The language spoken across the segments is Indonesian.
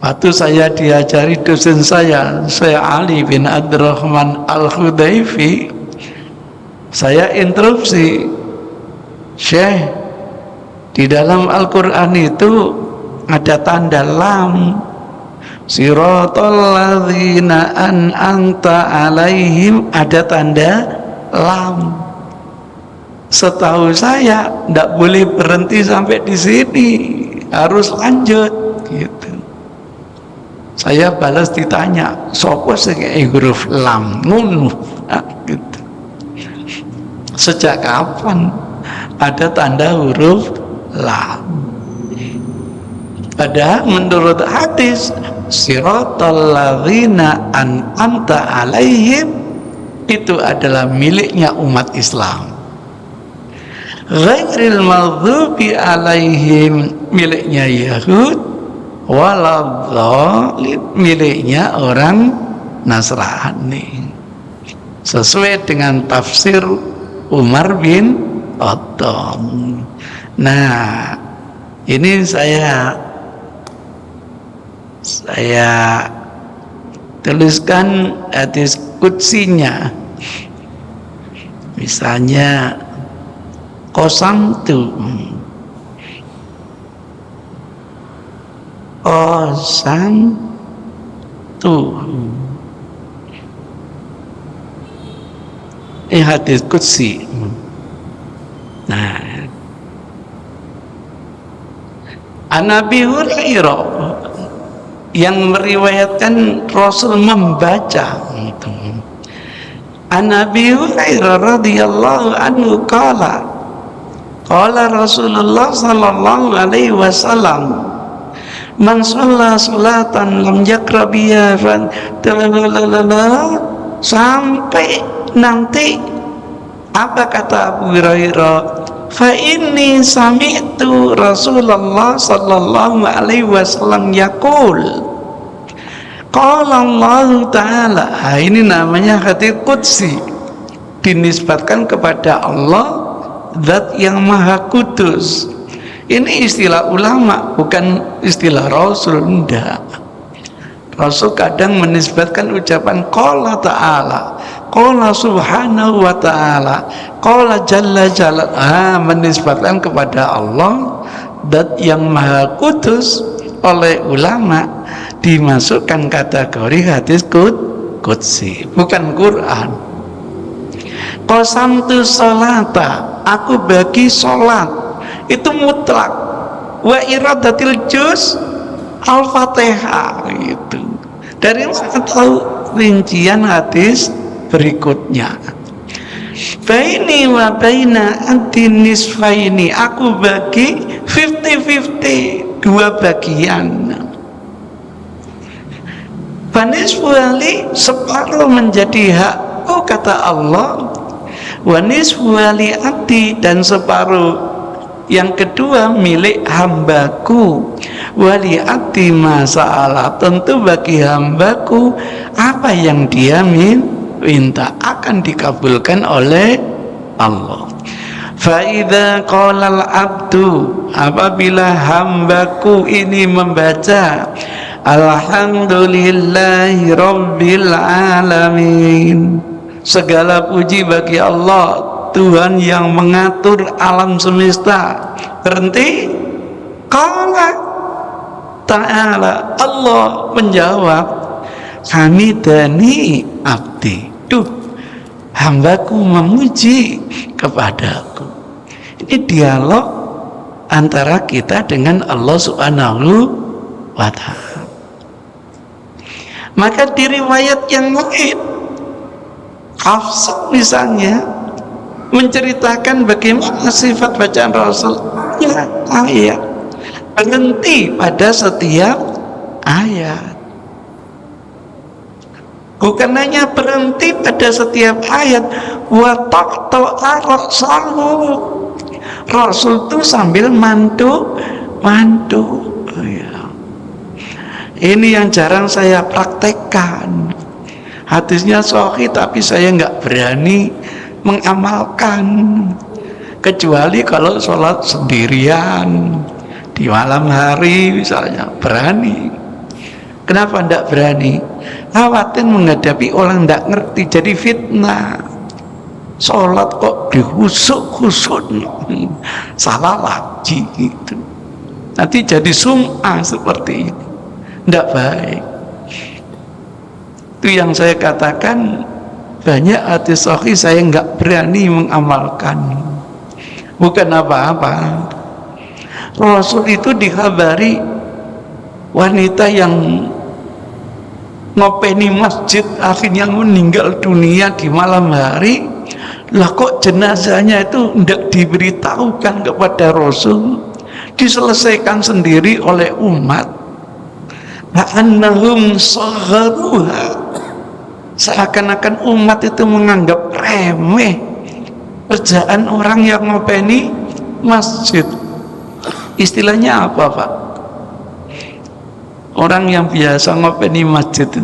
Waktu saya diajari dosen saya Ali bin Abdurrahman Al-Hudaifi, saya interupsi, Syekh, di dalam Al-Quran itu ada tanda lam, siratal ladzina an'amta alaihim, ada tanda lam. Setahu saya tidak boleh berhenti sampai di sini, harus lanjut gitu. Saya balas ditanya, sopo sing huruf lam nun, gitu. Sejak kapan ada tanda huruf lam? Padahal menurut hadis siratal ladzina an'amta alaihim itu adalah miliknya umat Islam. Ghairil maghdubi alaihim miliknya Yahud, waladhdallin miliknya orang Nasrani. Sesuai dengan tafsir Umar bin Khattab. Nah, ini saya tuliskan hadis qudsinya. Misalnya qasam tu hadis qudsi. Nah, Nabi Hurairah yang meriwayatkan Rasul membaca itu. Nabi Hurairah radhiyallahu anhu qala Rasulullah sallallahu alaihi wasallam, man shalla salatan lam yaqra biha sampai nanti apa kata Abu Hurairah, fa inni sami'tu Rasulullah sallallahu alaihi wasallam yaqul qala Allah taala. Ini namanya hadis qudsi, dinisbatkan kepada Allah, zat yang maha kudus. Ini istilah ulama, bukan istilah Rasul. Enggak. Rasul kadang menisbatkan ucapan qala ta'ala, qala subhanahu wa ta'ala, qala jalla jalla, menisbatkan kepada Allah, zat yang maha kudus. Oleh ulama dimasukkan kategori hadis qudsi, bukan Quran. Qasamtu sholata, aku bagi sholat, itu mutlak. Wa iradatil juz Al-Fatihah gitu. Dari mana tahu rincian hadis berikutnya? Baini wa baina antinisfaini, aku bagi 50-50, dua bagian. Banisfu ali, separuh menjadi hakku kata Allah, wanisfu ali abdi, dan separuh yang kedua milik hambaku, wali abdi masalah, tentu bagi hambaku apa yang dia minta akan dikabulkan oleh Allah. Fa'idha qalal abdu, apabila hambaku ini membaca alhamdulillahi rabbil alamin, segala puji bagi Allah, Tuhan yang mengatur alam semesta, berhenti. Qala ta'ala, Allah menjawab, hamidani abdi, tuh hambaku memuji kepadaku. Ini dialog antara kita dengan Allah Subhanahu wa ta'ala. Maka di riwayat yang lain, Hafsah misalnya menceritakan bagaimana sifat bacaan Rasul, ayat berhenti pada setiap ayat. Bukan hanya berhenti pada setiap ayat, wa taqta'a rasahu, Rasul itu sambil mantu. Oh ya. Ini yang jarang saya praktekkan. Hadisnya sahih tapi saya nggak berani mengamalkan, kecuali kalau sholat sendirian di malam hari misalnya berani. Kenapa tidak berani? Khawatir menghadapi orang tidak ngerti, jadi fitnah. Sholat kok dihusuk-husuk, salah lagi gitu. Nanti jadi sum'ah seperti ini, tidak baik. Itu yang saya katakan, banyak hadis sahih saya nggak berani mengamalkan. Bukan apa-apa. Rasul itu dikhabari wanita yang ngopeni masjid akhirnya meninggal dunia di malam hari. Lah kok jenazahnya itu tidak diberitahukan kepada Rasul, diselesaikan sendiri oleh umat. Ka'annahum sagharuha, seakan-akan umat itu menganggap remeh kerjaan orang yang ngopeni masjid. Istilahnya apa, Pak? Orang yang biasa ngopeni masjid itu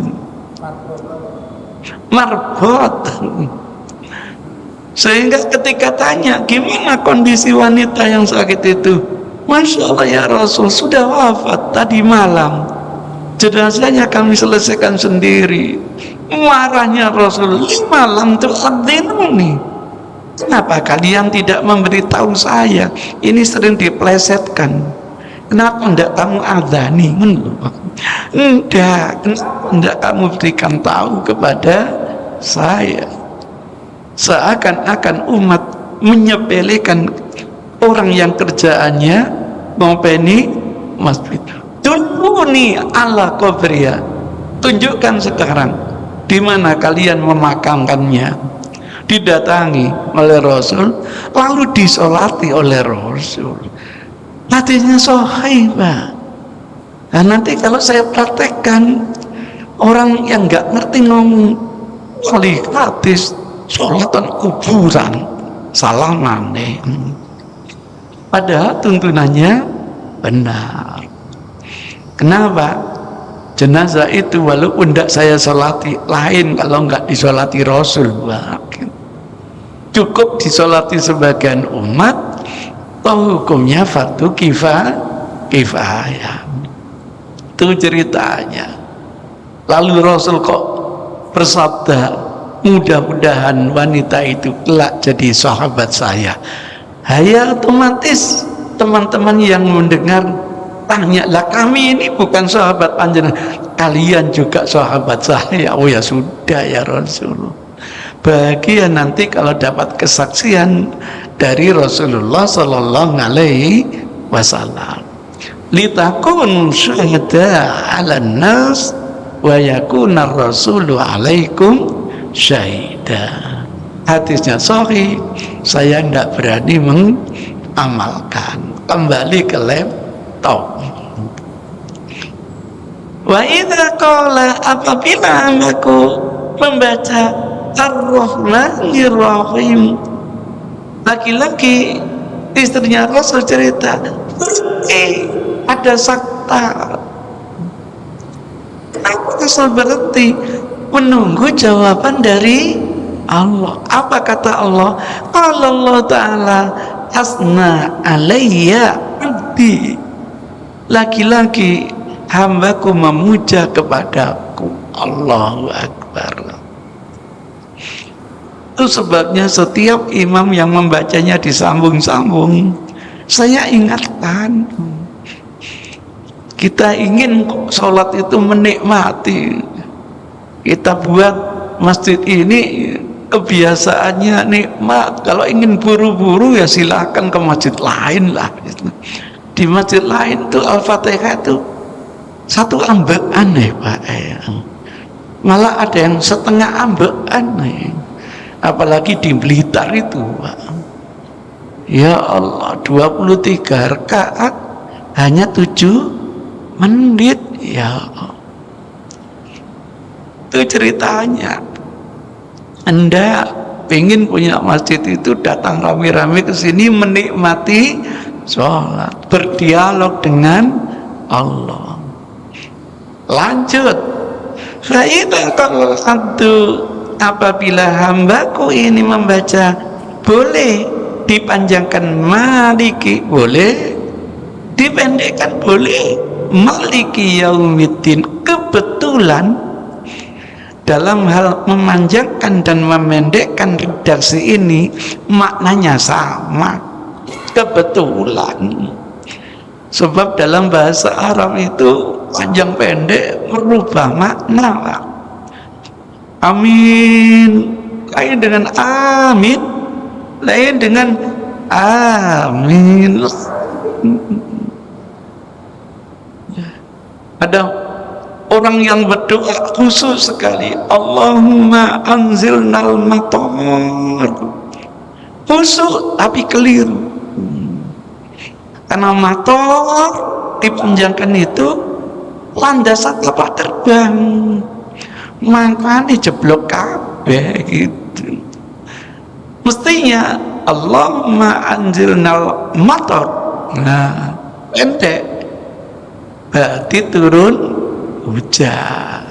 marbot. Sehingga ketika tanya gimana kondisi wanita yang sakit itu, Masya Allah ya Rasul, sudah wafat tadi malam, jenazahnya kami selesaikan sendiri. Marahnya Rasul, malam tu'adzinuni, kenapa kalian tidak memberitahu saya? Ini sering diplesetkan. Kenapa tidak kamu adzani? Enggak, kenapa tidak kamu berikan tahu kepada saya? Seakan-akan umat menyepelekan orang yang kerjaannya ngopeni masjid. Tunjukni ala qabriya, tunjukkan sekarang di mana kalian memakamkannya. Didatangi oleh Rasul, lalu disolati oleh Rasul. Hadisnya sahih, Pak. Nah, nanti kalau saya praktekkan, orang yang nggak ngerti ngomong kali hadis sholatan kuburan, salah maneh. Padahal tuntunannya benar. Kenapa? Jenazah itu walaupun tidak saya sholati, lain kalau nggak disolati Rasul, cukup disolati sebagian umat, toh hukumnya fardu kifayah. Itu ceritanya. Lalu Rasul kok bersabda, mudah-mudahan wanita itu kelak jadi sahabat saya. Ya otomatis teman-teman yang mendengar tanya, lah kami ini bukan sahabat panjenengan, kalian juga sahabat saya. Oh ya sudah ya Rasul, bahagia nanti kalau dapat kesaksian dari Rasulullah Sallallahu Alaihi Wasallam. Litakun syuhada 'alan nas wa yakuna rasulu 'alaikum syahida. Hadisnya sahih, saya tidak berani mengamalkan. Kembali ke laptop. Wa idza qala, apabila aku membaca Ar-Rahmanir Rahim, laki-laki istrinya Rasul cerita, ada sakta. Kenapa Rasul berhenti? Menunggu jawaban dari Allah. Apa kata Allah? Qala Allah Ta'ala, asna alayya abdi, laki-laki hambaku memuja kepadaku. Allahu Akbar. Itu sebabnya setiap imam yang membacanya disambung-sambung, saya ingatkan, kita ingin sholat itu menikmati. Kita buat masjid ini kebiasaannya nikmat. Kalau ingin buru-buru ya silahkan ke masjid lain lah. Di masjid lain tuh Al-Fatihah itu satu ambekan nih Pak. Malah ada yang setengah ambekan nih. Apalagi di Blitar itu Pak. Ya Allah, 23 rakaat hanya 7 menit. Ya Allah. Itu ceritanya. Anda pengen punya masjid itu, datang rame-rame ke sini menikmati sholat, berdialog dengan Allah. Lanjut. Fa'idha kalau satu, apabila hambaku ini membaca, boleh dipanjangkan maliki, boleh dipendekkan, boleh. maliki yaumiddin. Kebetulan dalam hal memanjangkan dan memendekkan redaksi ini maknanya sama, kebetulan. Sebab dalam bahasa Arab itu panjang pendek merubah makna, Pak. Amin lain dengan amin, lain dengan amin. Ada orang yang berdoa khusus sekali, Allahumma anzilnal matar, khusus tapi keliru. Karena mator dipanjangkan itu landasan kapal terbang, makanya jeblok kabeh gitu. Mestinya Allahumma anzilnal matar, nah pendek, berarti turun hujan.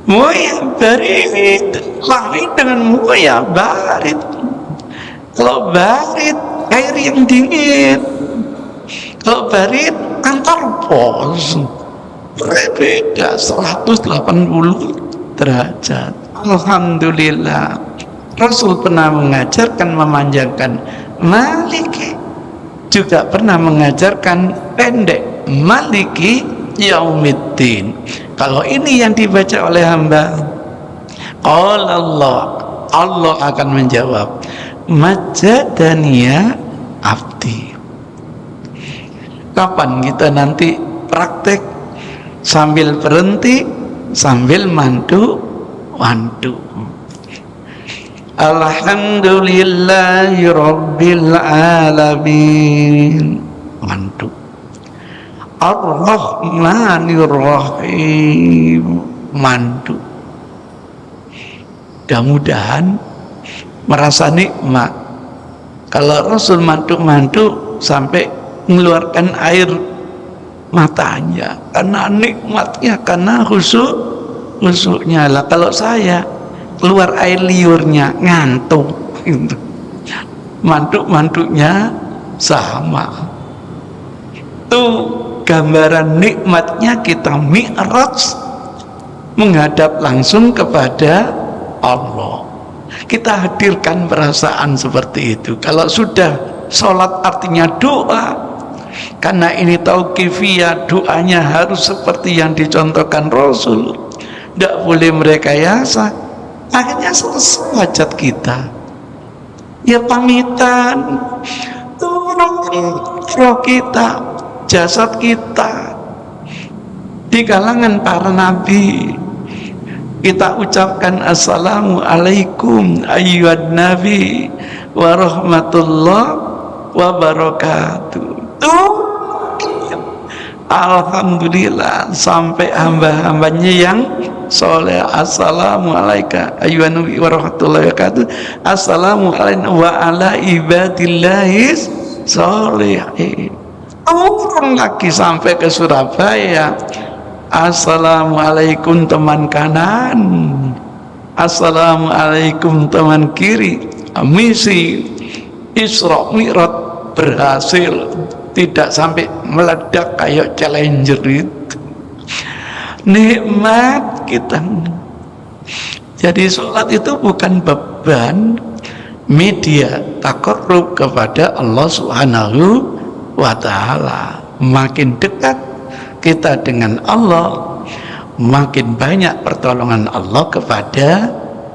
Muya barid lain dengan muya barid. Kalau barid air yang dingin, kalau barid antar pos berbeda 180 derajat. Alhamdulillah Rasul pernah mengajarkan memanjangkan maliki, juga pernah mengajarkan pendek maliki yaumiddin. Kalau ini yang dibaca oleh hamba, Allah akan menjawab, majadaniya abdi. Kapan kita nanti praktek sambil berhenti, sambil mandu. Alhamdulillahi rabbil alamin, mandu. Ar-Rahmanir Rahim, mandu. Mudah-mudahan merasa nikmat. Kalau Rasul mantu-mantu sampai mengeluarkan air matanya karena nikmatnya, karena khusuknya lah. Kalau saya keluar air liurnya, ngantuk gitu. Mantuk-mantuknya sama. Itu gambaran nikmatnya kita mi'raj, menghadap langsung kepada Allah. Kita hadirkan perasaan seperti itu. Kalau sudah sholat artinya doa, karena ini tauqifiyah, doanya harus seperti yang dicontohkan Rasul, tidak boleh merekayasa. Akhirnya selesai hajat kita, ya pamitan, turun roh kita, jasad kita di kalangan para nabi. Kita ucapkan assalamualaikum ayyuhan nabi wa rahmatullah wa barakatuh. Alhamdulillah sampai hamba-hambanya yang soleh. Assalamualaikum ayyuhan nabi wa rahmatullahi wa barakatuh. Assalamualaikum wa ala ibadillahis sholihin. Orang lagi sampai ke Surabaya, assalamualaikum teman kanan, assalamualaikum teman kiri. Misi Isra Mi'raj berhasil, tidak sampai meledak kayak Challenger itu. Nikmat kita. Jadi sholat itu bukan beban, media taqarrub kepada Allah Subhanahu wa ta'ala. Makin dekat kita dengan Allah, makin banyak pertolongan Allah kepada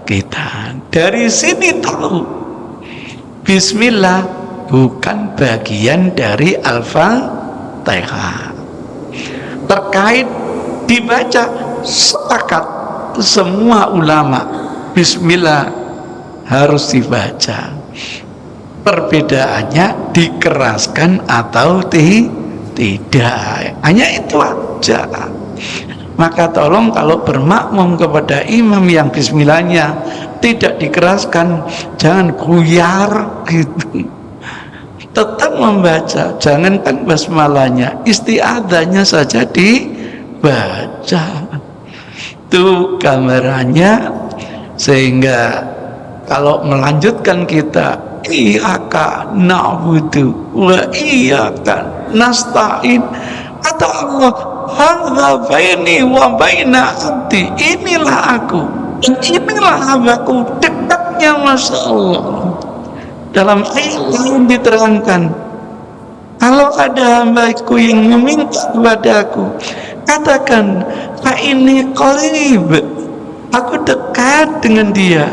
kita. Dari sini tahu bismillah bukan bagian dari Al-Fatihah. Terkait dibaca, sepakat semua ulama bismillah harus dibaca. Perbedaannya dikeraskan atau tidak, hanya itu aja. Maka tolong kalau bermakmum kepada imam yang bismillahnya tidak dikeraskan, jangan buyar gitu. Tetap membaca, jangankan basmalahnya, isti'adzahnya saja dibaca. Itu gambarannya. Sehingga kalau melanjutkan kita iyyaka na'budu wa iyyaka nasta'in. Kata Allah, hadza baini wa baina abdi, inilah aku dan inilah hambaku. Dekatnya, Masya Allah. Dalam ayat lain diterangkan, kalau ada hambaku yang meminta kepadaku, katakan, fa ini qarib, aku dekat dengan dia.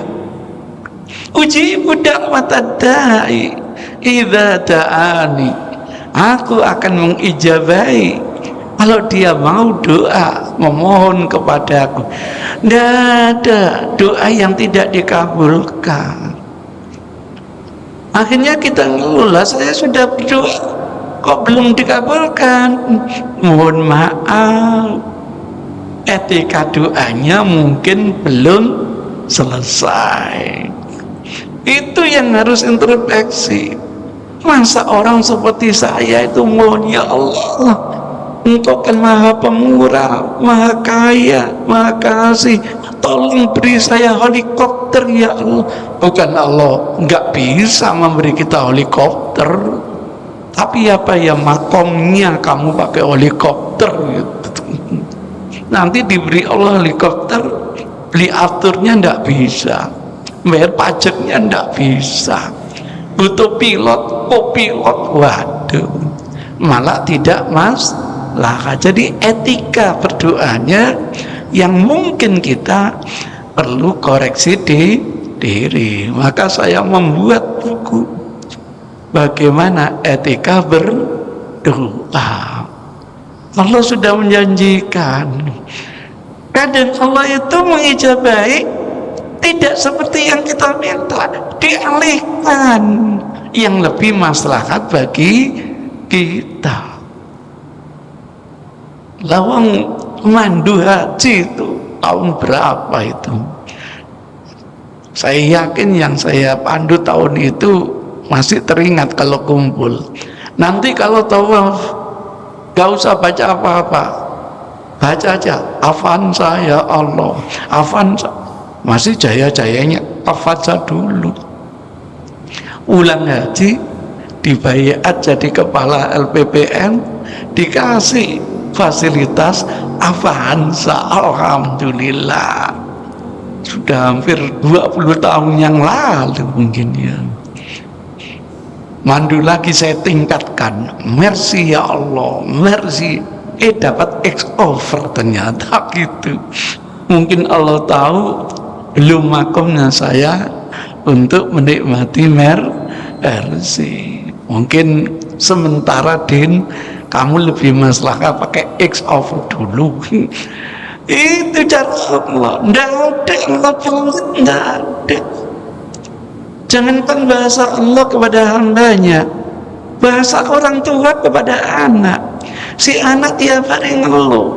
Ujibu da'watad da'i idza da'ani, aku akan mengijabahi kalau dia mau doa, memohon kepadaku. Tidak ada doa yang tidak dikabulkan. Akhirnya kita ngeluh, saya sudah berdoa kok belum dikabulkan. Mohon maaf, etika doanya mungkin belum selesai. Itu yang harus introspeksi. Masa orang seperti saya itu mohon, ya Allah, Engkau kan maha pemurah, maha kaya, maha kasih, tolong beri saya helikopter ya Allah. Bukan Allah nggak bisa memberi kita helikopter, tapi apa ya makomnya kamu pakai helikopter gitu. Nanti diberi Allah helikopter, beli aturnya nggak bisa, bayar pajaknya nggak bisa, butuh pilot, kopilot, waduh, malah tidak maslahat. Jadi etika berdoanya yang mungkin kita perlu koreksi di diri. Maka saya membuat buku bagaimana etika berdoa. Allah sudah menjanjikan, kadang Allah itu mengijabahi tidak seperti yang kita minta, dialihkan yang lebih maslahat bagi kita. Lawang mandu haji itu tahun berapa itu? Saya yakin yang saya pandu tahun itu masih teringat kalau kumpul. Nanti kalau tawaf gak usah baca apa-apa, baca aja Avanza ya Allah, Avanza. Masih jaya-jayanya Avanza dulu. Ulang haji, dibayat jadi kepala LPPN, dikasih fasilitas Avanza. Alhamdulillah, sudah hampir 20 tahun yang lalu mungkin ya. Mandu lagi saya tingkatkan, mercy ya Allah, mercy. Dapat X over ternyata gitu. Mungkin Allah tahu belum makomnya saya untuk menikmati mercy. Mungkin sementara Din, kamu lebih maslahat pakai X over dulu. Itu cara Allah. Nggak ada Allah pelit, nggak ada. Jangankan bahasa Allah kepada hambanya, bahasa orang tua kepada anak. Si anak tiap hari ngeluh,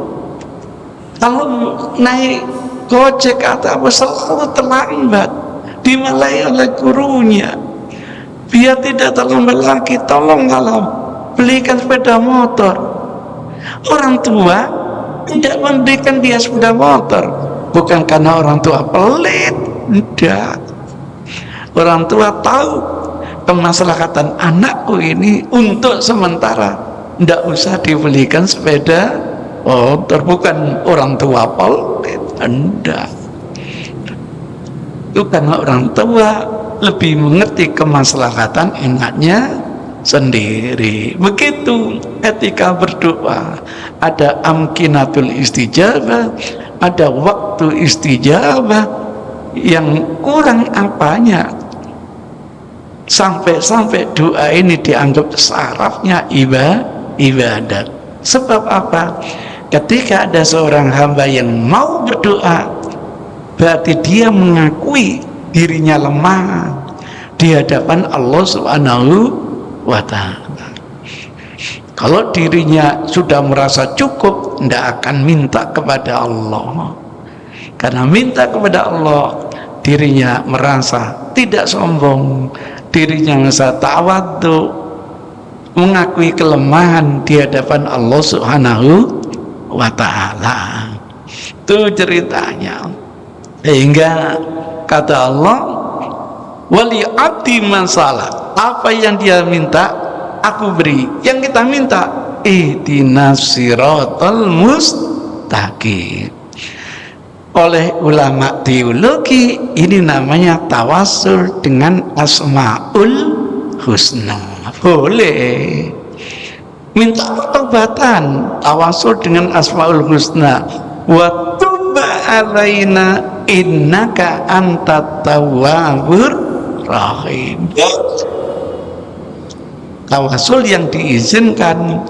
kalau naik gojek atau apa selalu terlambat, dimarahi oleh gurunya. Biar tidak terlambat lagi, tolong kalau belikan sepeda motor. Orang tua tidak memberikan dia sepeda motor bukan karena orang tua pelit, tidak. Orang tua tahu kemaslahatan anakku ini untuk sementara, tidak usah dibelikan sepeda motor. Bukan orang tua pelit, tidak. Itu karena orang tua lebih mengerti kemaslahatan anaknya sendiri. Begitu etika berdoa. Ada amkinatul istijabah, ada waktu istijabah. Yang kurang apanya sampai doa ini dianggap sarafnya ibadat. Sebab apa? Ketika ada seorang hamba yang mau berdoa, berarti dia mengakui dirinya lemah di hadapan Allah Subhanahu wa ta'ala. Kalau dirinya sudah merasa cukup, tidak akan minta kepada Allah. Karena minta kepada Allah, dirinya merasa tidak sombong, dirinya merasa tawadhu, mengakui kelemahan di hadapan Allah Subhanahu wa ta'ala. Itu ceritanya. Sehingga kata Allah, wali abdi masalah, apa yang dia minta aku beri. Yang kita minta ihdinas siratal mustaqim. Oleh ulama teologi ini namanya tawasul dengan asmaul husna. Boleh minta pertobatan, tawasul dengan asmaul husna. Wa tub alaina innaka antat tawwabur rahim. Tawasul yang diizinkan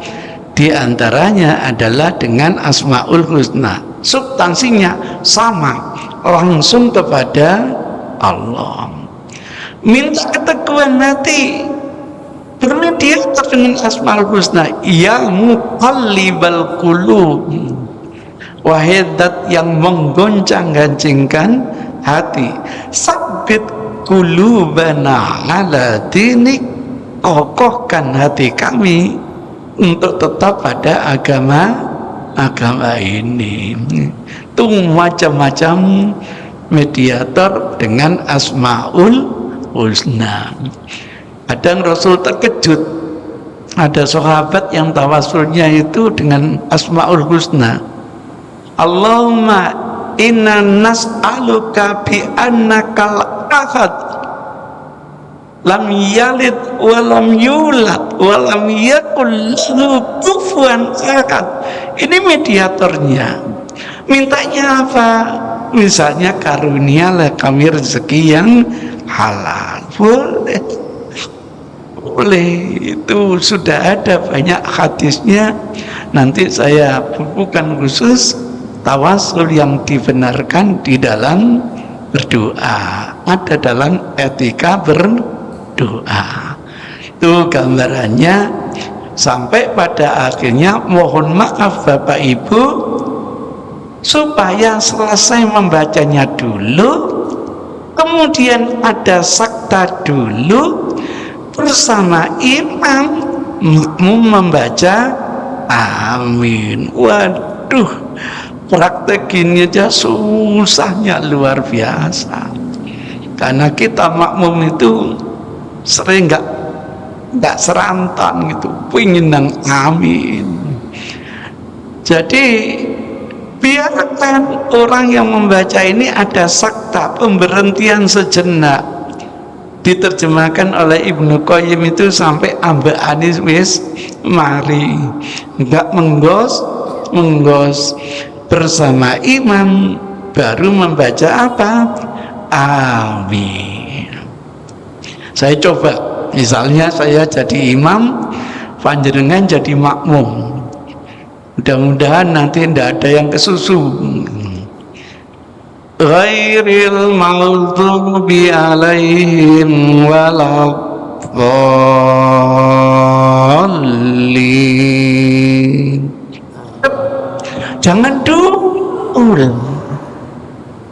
diantaranya adalah dengan asmaul husna. Substansinya sama, langsung kepada Allah. Minta keteguhan hati, bermediator dengan asmaul husna. Ya muqallibal qulub, wahai zat yang menggoncang-gancingkan hati, sabbit qulubana ala dinik, kokohkan hati kami untuk tetap pada agama ini. Itu macam-macam mediator dengan asmaul husna. Kadang Rasul terkejut, ada sahabat yang tawasulnya itu dengan asmaul husna. Allahumma inna nas'aluka bi annakal ahad, lam yalid walam yulad walam yakul lahu kufuwan ahad. Ini mediatornya. Mintanya apa? Misalnya karunialah kami rezeki yang halal. Boleh, itu sudah ada banyak hadisnya. Nanti saya bukukan khusus tawasul yang dibenarkan di dalam berdoa, ada dalam etika berdoa. Itu gambarannya. Sampai pada akhirnya mohon maaf Bapak Ibu, supaya selesai membacanya dulu, kemudian ada sakta dulu, bersama imam makmum membaca amin. Waduh, praktek ini aja susahnya luar biasa, karena kita makmum itu sering nggak serantan gitu, pingin nang amin. Jadi biarkan orang yang membaca ini ada sakta, pemberhentian sejenak. Diterjemahkan oleh Ibnu Qayyim itu sampai ambek anis wis mari, nggak menggos bersama imam baru membaca apa? Amin. Saya coba, misalnya saya jadi imam, panjenengan jadi makmum. Mudah-mudahan nanti tidak ada yang kesusu. Ghairil maghdubi alaihim waladdallin. Jangan dulu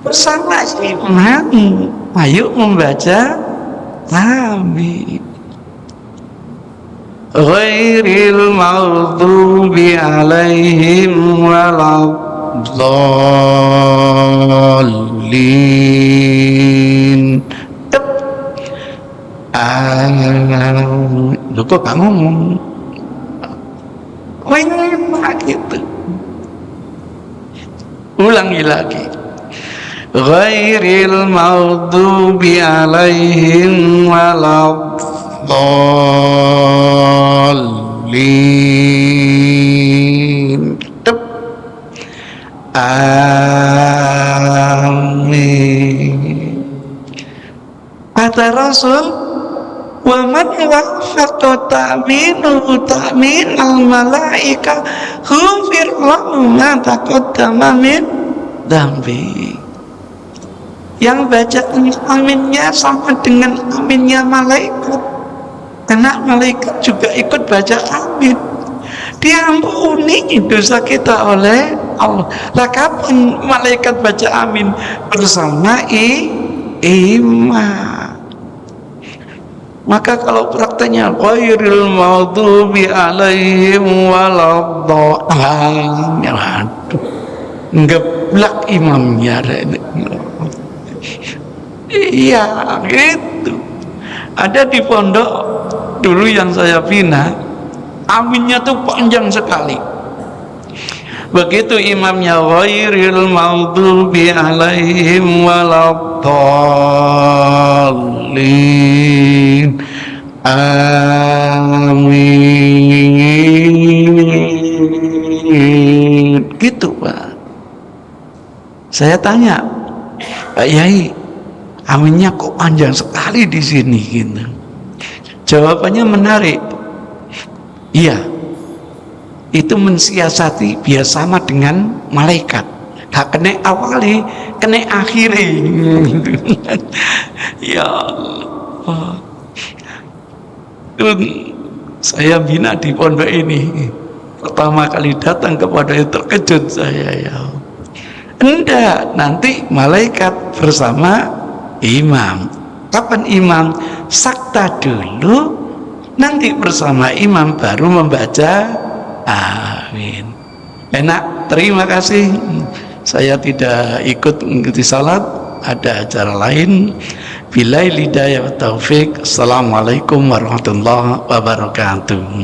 bersama imam, ayo membaca amin. Ghairil maghdubi alaihim waladdallin. Lu kok gak ngomong? Enak gitu. Ulangi lagi. Ghairil maghdubi alaihim waladdallin. Amin. Kata Rasul, wa man wafaqa ta'minu ta'min al-malaika ghufir lahu ma taqaddama min dzambi. Yang baca aminnya sama dengan aminnya malaikat, karena malaikat juga ikut baca amin. Diampuni dosa kita oleh Allah. Lah kapan malaikat baca amin? Bersama imam. Maka kalau prakteknya ghairil maghdubi alaihim waladdallin, waduh, ngeblak imamnya. Iya gitu. Ada di pondok dulu yang saya bina, aminnya tuh panjang sekali. Begitu imamnya ghairil maghdubi alaihim waladdallin, amin, gitu Pak. Saya tanya, Pak Yai, aminnya kok panjang sekali di sini gitu. Jawabannya menarik. Iya, itu mensiasati biar sama dengan malaikat. Gak kena awali, kena akhiri. Ya Allah. Saya bina di pondok ini. Pertama kali datang kepada itu terkejut saya ya. Enggak, nanti malaikat bersama imam. Kapan imam? Sakta dulu, nanti bersama imam baru membaca amin. Enak, terima kasih. Saya tidak ikut mengikuti salat, ada acara lain. Billahi hidayah wa taufik. Assalamualaikum warahmatullahi wabarakatuh.